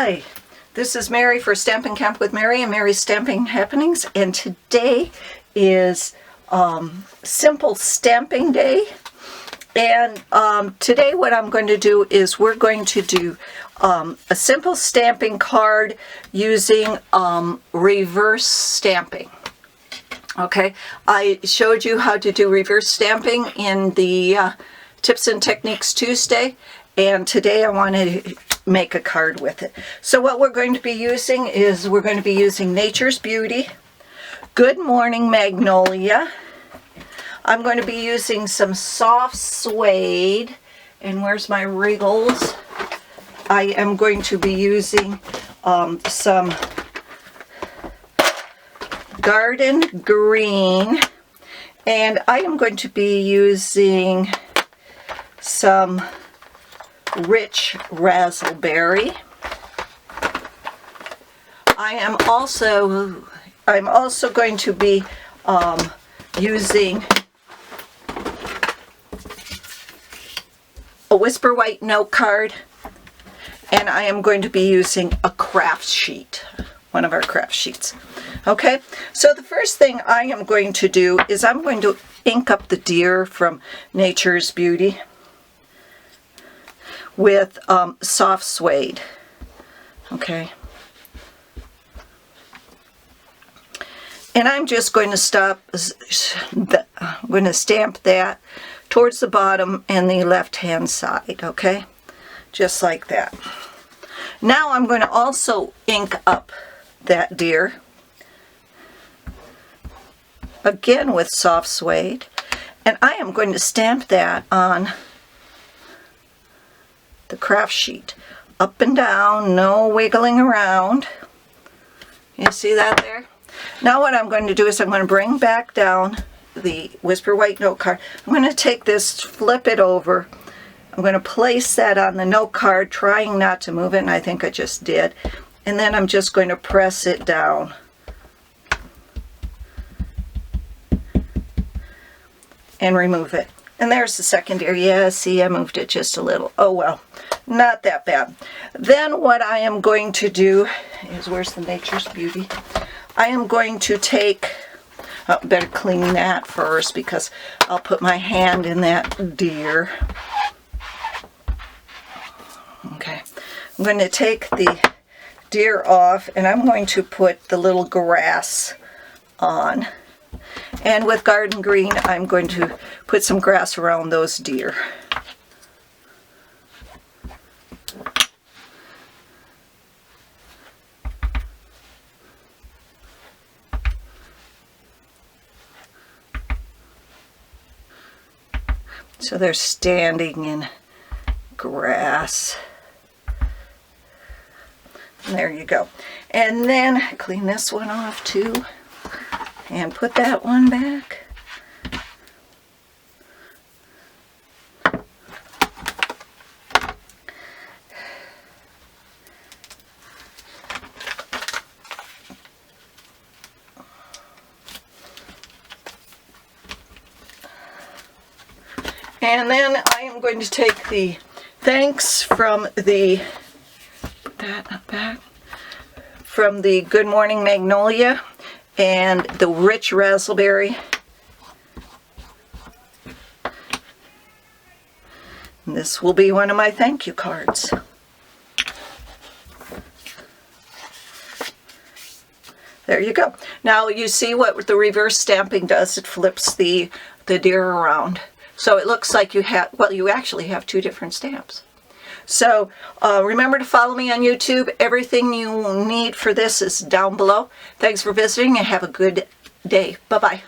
Hi, this is Mary for Stampin' Camp with Mary and Mary's Stamping Happenings, and today is Simple Stamping Day. And today what I'm going to do is we're going to do a simple stamping card using reverse stamping. Okay, I showed you how to do reverse stamping in the Tips and Techniques Tuesday, and today I want to make a card with it. So what we're going to be using is we're going to be using Nature's Beauty, Good Morning Magnolia. I'm going to be using some Soft Suede, and where's my wriggles? I am going to be using some Garden Green, and I am going to be using some Righ Razzleberry. I'm also going to be using a Whisper White note card, and I am going to be using a craft sheet, one of our craft sheets. Okay, so the first thing I am going to do is I'm going to ink up the deer from Nature's Beauty with Soft Suede. Okay, and I'm just going to stamp that towards the bottom and the left hand side. Okay, just like that. Now I'm going to also ink up that deer again with Soft Suede, and I am going to stamp that on the craft sheet, up and down, no wiggling around. You see that there? Now what I'm going to do is I'm going to bring back down the Whisper White note card. I'm going to take this, flip it over. I'm going to place that on the note card, trying not to move it, and I think I just did. And then I'm just going to press it down. And remove it. And there's the second deer. Yeah, see, I moved it just a little. Oh well, not that bad. Then what I am going to do is, where's the Nature's Beauty? I am going to take, oh, better clean that first because I'll put my hand in that deer. Okay, I'm going to take the deer off, and I'm going to put the little grass on. And with Garden Green, I'm going to put some grass around those deer. So they're standing in grass. And there you go. And then clean this one off too. And put that one back. And then I am going to take the thanks from the, put that back, from the Good Morning Magnolia and the Righ Razzleberry. And this will be one of my thank you cards. There you go. Now you see what the reverse stamping does. It flips the deer around. So it looks like you have, well, you actually have two different stamps. So remember to follow me on YouTube. Everything you need for this is down below. Thanks for visiting and have a good day. Bye-bye.